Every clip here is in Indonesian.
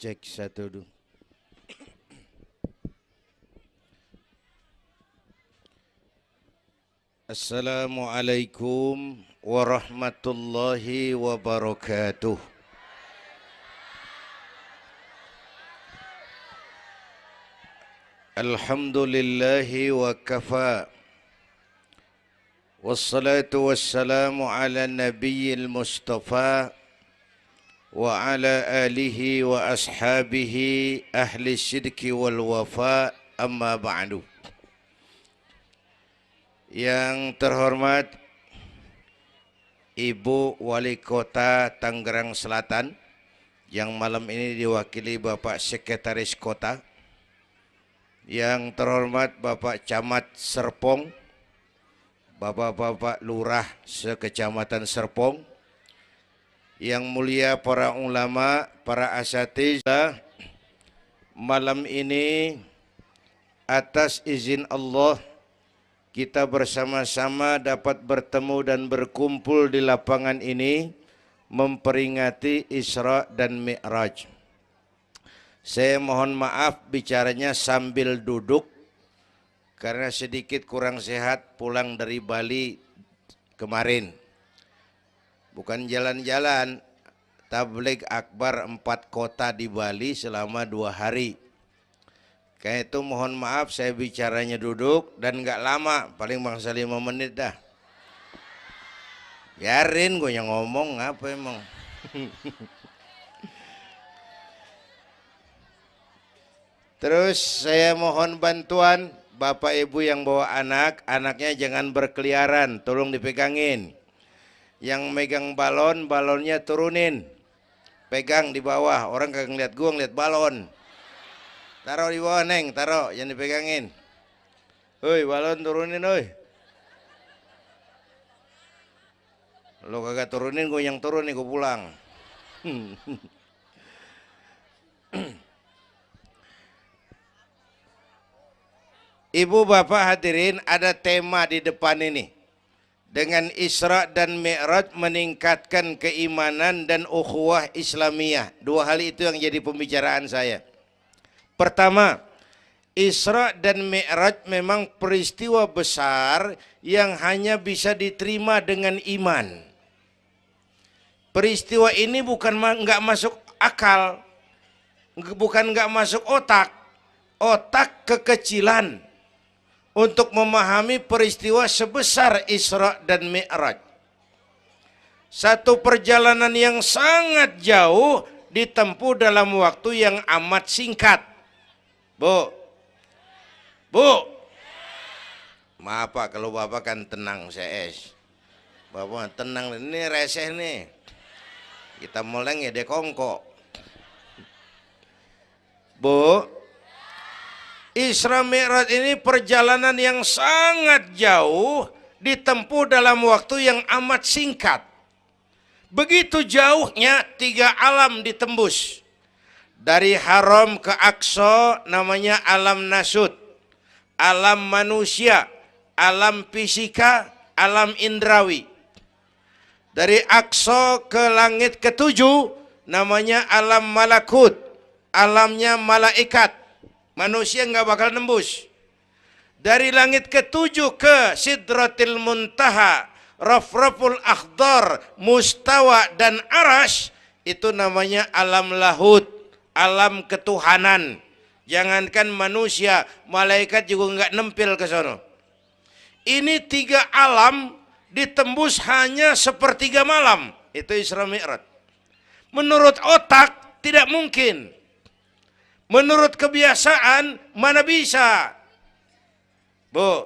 Cek satu dulu. Assalamualaikum warahmatullahi wabarakatuh. Alhamdulillahi wa kafa. Wassalatu wassalamu ala nabiyil mustafa wa ala alihi wa ashabihi ahli syidki wal wafa, amma ba'du. Yang terhormat Ibu Wali Kota Tangerang Selatan, yang malam ini diwakili Bapak Sekretaris Kota. Yang terhormat Bapak Camat Serpong, Bapak-bapak Lurah sekecamatan Serpong, yang mulia para ulama, para asatidzah, malam ini atas izin Allah kita bersama-sama dapat bertemu dan berkumpul di lapangan ini memperingati Isra dan Mi'raj. Saya mohon maaf bicaranya sambil duduk karena sedikit kurang sehat pulang dari Bali kemarin. Bukan jalan-jalan, tabligh akbar 4 kota di Bali selama 2 hari. Kayak itu mohon maaf saya bicaranya duduk dan nggak lama, paling bangsa 5 menit dah. Biarin gue yang ngomong, apa emang. Terus saya mohon bantuan Bapak Ibu yang bawa anak, anaknya jangan berkeliaran, tolong dipegangin. Yang megang balon, balonnya turunin. Pegang di bawah, orang kagak ngeliat gua, ngeliat balon. Taruh di bawah, Neng, taruh, jangan dipegangin. Hoi, balon turunin, hoi. Lo kagak turunin, gua yang turun nih, gua pulang. Ibu bapak hadirin, ada tema di depan ini. Dengan Isra dan Mi'raj meningkatkan keimanan dan ukhuwah Islamiyah. 2 hal itu yang jadi pembicaraan saya. Pertama, Isra dan Mi'raj memang peristiwa besar yang hanya bisa diterima dengan iman. Peristiwa ini bukan nggak masuk akal, bukan nggak masuk otak. Otak kekecilan untuk memahami peristiwa sebesar Isra dan Mi'raj. Satu perjalanan yang sangat jauh ditempuh dalam waktu yang amat singkat. Bu, maaf Pak kalau Bapak kan tenang CS. Bapak tenang, ini reseh nih. Kita moleng ya dekongko. Bu, Isra Mi'raj ini perjalanan yang sangat jauh ditempuh dalam waktu yang amat singkat. Begitu jauhnya 3 alam ditembus. Dari Haram ke Aqsa namanya alam nasut, alam manusia, alam fisika, alam indrawi. Dari Aqsa ke langit ke-7 namanya alam malakut, alamnya malaikat. Manusia nggak bakal nembus. Dari langit ke-7 ke Sidratil Muntaha, Rafraful Akhdar, Mustawa dan Arash, itu namanya alam lahut, alam ketuhanan. Jangankan manusia, malaikat juga nggak nempel ke sono. Ini 3 alam ditembus hanya sepertiga malam. Itu Isra Mi'raj. Menurut otak tidak mungkin. Menurut kebiasaan mana bisa? Bu,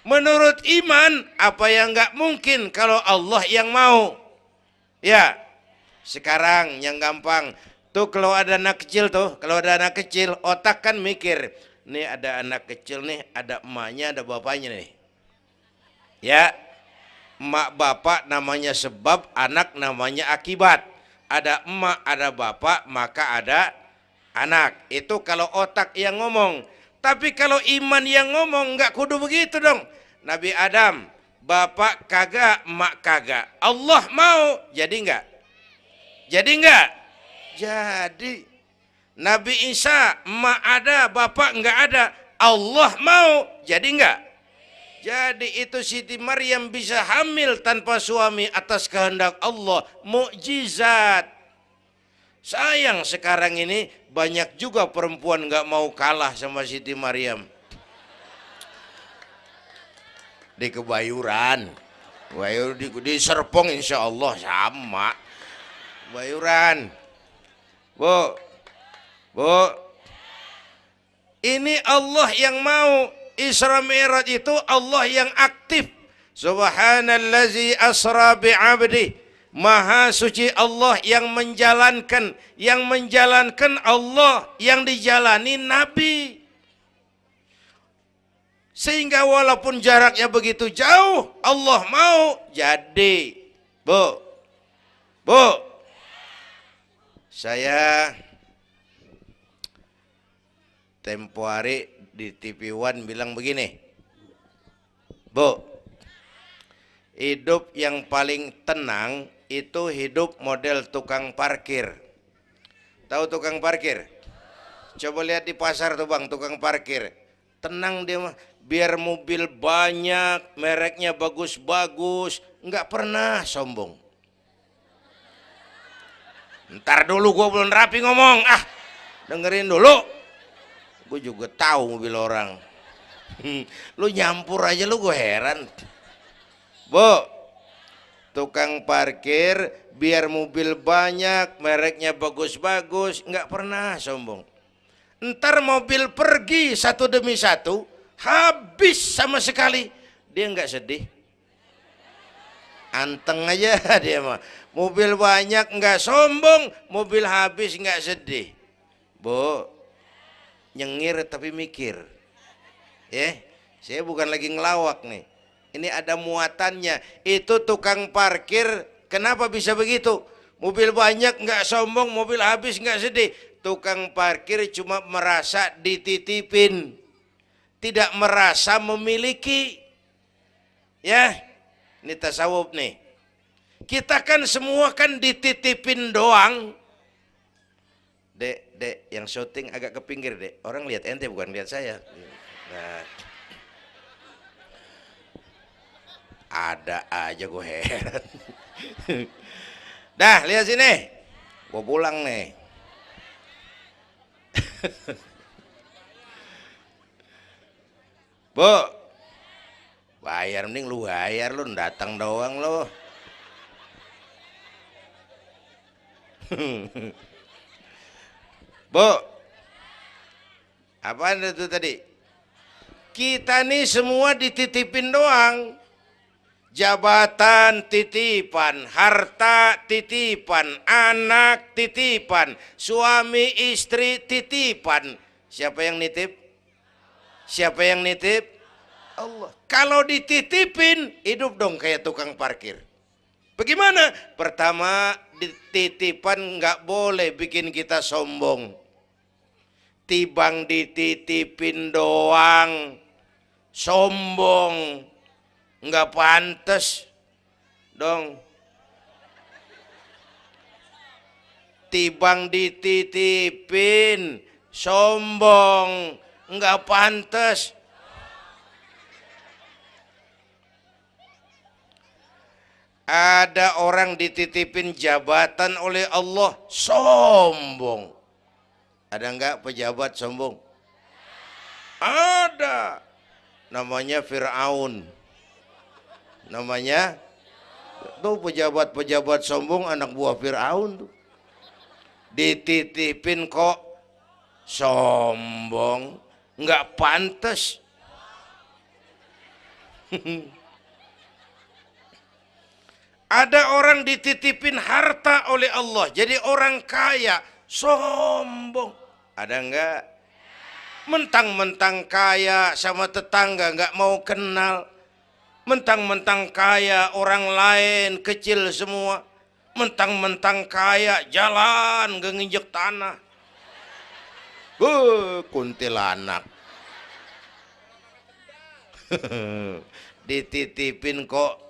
menurut iman apa yang nggak mungkin kalau Allah yang mau? Ya, sekarang yang gampang tuh kalau ada anak kecil otak kan mikir, nih ada anak kecil nih, ada emaknya, ada bapaknya nih. Ya, emak bapak namanya sebab, anak namanya akibat. Ada emak, ada bapak, maka ada anak. Itu kalau otak yang ngomong. Tapi kalau iman yang ngomong, nggak kudu begitu dong. Nabi Adam, bapak kagak, emak kagak. Allah mau, jadi enggak? Jadi enggak? Jadi Nabi Isa emak ada, bapak enggak ada. Allah mau, jadi enggak? Jadi itu Siti Maryam bisa hamil tanpa suami atas kehendak Allah. Mukjizat. Sayang sekarang ini banyak juga perempuan enggak mau kalah sama Siti Maryam. Di Kebayuran. Di Serpong insya Allah sama. Kebayuran. Bu, ini Allah yang mau. Isra Mi'raj itu Allah yang aktif. Subhanallazi asra bi'abdi. Maha suci Allah yang menjalankan. Yang menjalankan Allah, yang dijalani Nabi. Sehingga walaupun jaraknya begitu jauh, Allah mau jadi. Bu, saya tempo hari di TV One bilang begini, Bu, hidup yang paling tenang itu hidup model tukang parkir. Tahu tukang parkir? Coba lihat di pasar tuh bang, tukang parkir. Tenang dia mah, biar mobil banyak, mereknya bagus-bagus, nggak pernah sombong. Ntar dulu gue belum rapi ngomong, dengerin dulu. Gue juga tahu mobil orang. Lu nyampur aja lu, gue heran. Bu, tukang parkir biar mobil banyak, mereknya bagus-bagus, nggak pernah sombong. Ntar mobil pergi satu demi satu, habis sama sekali, dia nggak sedih. Anteng aja dia mah. Mobil banyak nggak sombong, mobil habis nggak sedih. Bu, nyengir tapi mikir. Saya bukan lagi ngelawak nih. Ini ada muatannya. Itu tukang parkir kenapa bisa begitu? Mobil banyak nggak sombong, mobil habis nggak sedih. Tukang parkir cuma merasa dititipin, tidak merasa memiliki. Ya, ini tasawuf nih. Kita kan semua kan dititipin doang. Dek, yang syuting agak ke pinggir, Dek. Orang lihat ente bukan lihat saya. Nah, ada aja gue heran. Dah, lihat sini. Gue pulang nih. Bu, bayar, mending lu bayar, lu datang doang lu. Bu, apaan itu tadi? Kita nih semua dititipin doang. Jabatan titipan, harta titipan, anak titipan, suami istri titipan. Siapa yang nitip? Siapa yang nitip? Allah. Kalau dititipin, hidup dong kayak tukang parkir. Bagaimana? Pertama, titipan nggak boleh bikin kita sombong. Tibang dititipin doang, sombong, nggak pantas dong. Tibang dititipin, sombong, nggak pantas. Ada orang dititipin jabatan oleh Allah, sombong. Ada enggak pejabat sombong? Ada. Namanya Fir'aun. Namanya tuh pejabat-pejabat sombong, anak buah Fir'aun tuh. Dititipin kok sombong, enggak pantas. Ada orang dititipin harta oleh Allah, jadi orang kaya, sombong. Ada enggak? Mentang-mentang kaya sama tetangga enggak mau kenal. Mentang-mentang kaya orang lain kecil semua. Mentang-mentang kaya jalan enggak nginjek tanah. Kuntilanak. Dititipin kok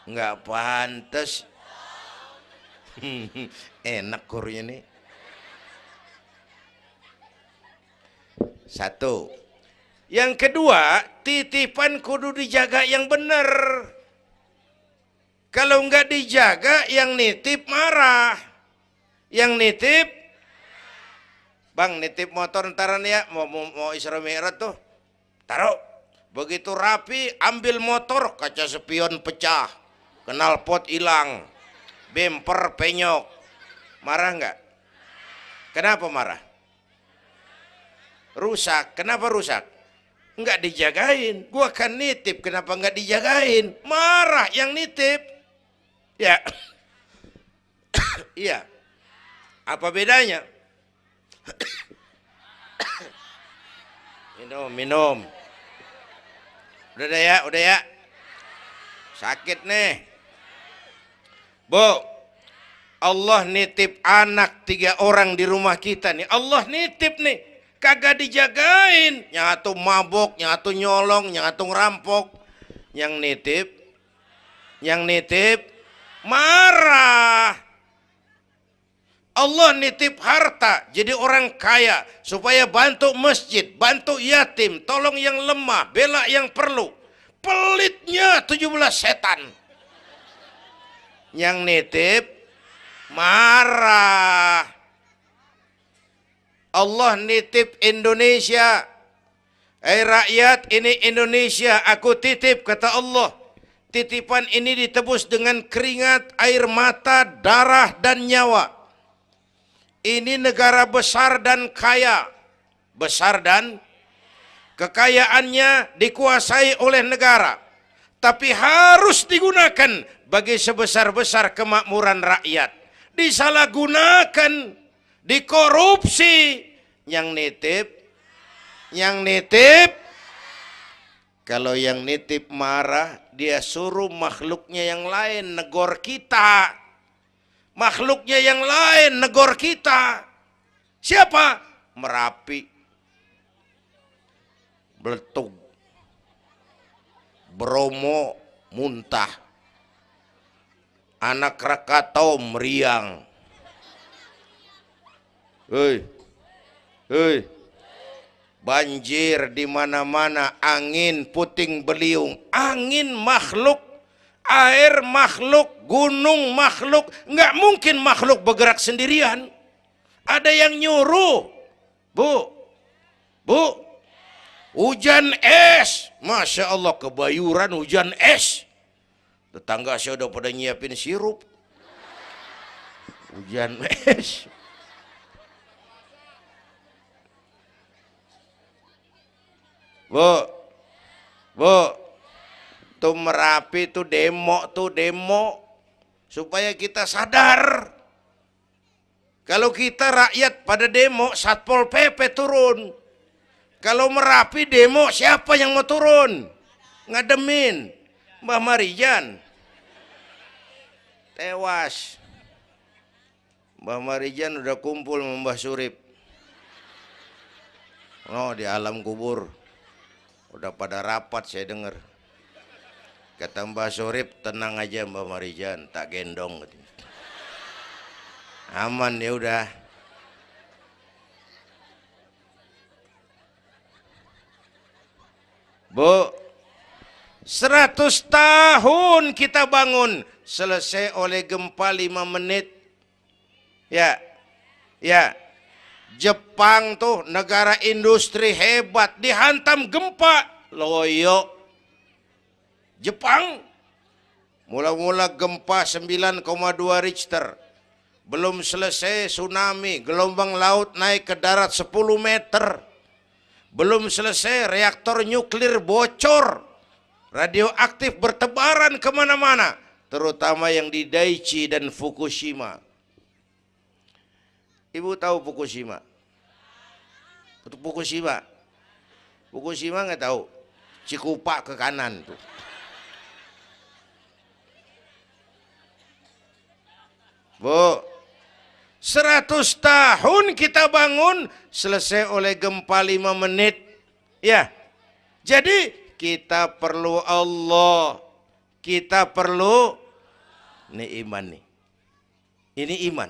nggak pantas. Enak kurnya nih. Satu. Yang kedua, titipan kudu dijaga yang benar. Kalau nggak dijaga, yang nitip marah. Yang nitip, bang nitip motor ntaran ya, mau Isra Mi'raj tuh, taruh. Begitu rapi, ambil motor, kaca spion pecah, knalpot hilang, bemper penyok. Marah nggak? Kenapa marah? Rusak. Kenapa rusak? Nggak dijagain. Gua kan nitip, kenapa nggak dijagain? Marah yang nitip. Ya, iya. Apa bedanya? Minum. Udah ya. Sakit nih. Bu, Allah nitip anak 3 orang di rumah kita nih. Allah nitip nih. Kagak dijagain. Nyatu mabok, nyatu nyolong, nyatu ngerampok. Yang nitip marah. Allah nitip harta jadi orang kaya supaya bantu masjid, bantu yatim, tolong yang lemah, bela yang perlu. Pelitnya 17 setan. Yang nitip marah. Allah nitip Indonesia. Rakyat, ini Indonesia aku titip, kata Allah. Titipan ini ditebus dengan keringat, air mata, darah dan nyawa. Ini negara besar dan kaya. Besar dan kekayaannya dikuasai oleh negara. Tapi harus digunakan bagi sebesar-besar kemakmuran rakyat. Disalahgunakan, dikorupsi. Yang nitip, kalau yang nitip marah, dia suruh makhluknya yang lain negor kita. Makhluknya yang lain negor kita. Siapa? Merapi, Beletung, Bromo muntah, Anak Krakatau meriang. Hei, banjir di mana-mana, angin puting beliung, angin makhluk, air makhluk, gunung makhluk. Nggak mungkin makhluk bergerak sendirian. Ada yang nyuruh. Bu, hujan es. Masya Allah, Kebayuran hujan es. Tetangga saya udah pada nyiapin sirup. Hujan es. Bu, tuh Merapi tuh demo supaya kita sadar. Kalau kita rakyat pada demo, Satpol PP turun. Kalau Merapi demo, siapa yang mau turun? Ngademin Mbah Marijan. Tewas. Mbah Marijan udah kumpul sama Mbah Surip. Oh, di alam kubur. Udah pada rapat saya dengar. Kata Mbah Surip, tenang aja Mbah Marijan, tak gendong. Aman ya udah. Bu, 100 tahun kita bangun, selesai oleh gempa 5 menit. Ya. Jepang tuh negara industri hebat, dihantam gempa, loyo. Jepang mula-mula gempa 9,2 Richter. Belum selesai tsunami, gelombang laut naik ke darat 10 meter. Belum selesai reaktor nuklir bocor. Radioaktif bertebaran kemana-mana. Terutama yang di Daiichi dan Fukushima. Ibu tahu Fukushima? Fukushima nggak tahu. Cikupa ke kanan tuh. Bu, 100 tahun kita bangun, selesai oleh gempa 5 menit. Ya, jadi kita perlu Allah. Kita perlu nih iman nih. Ini iman.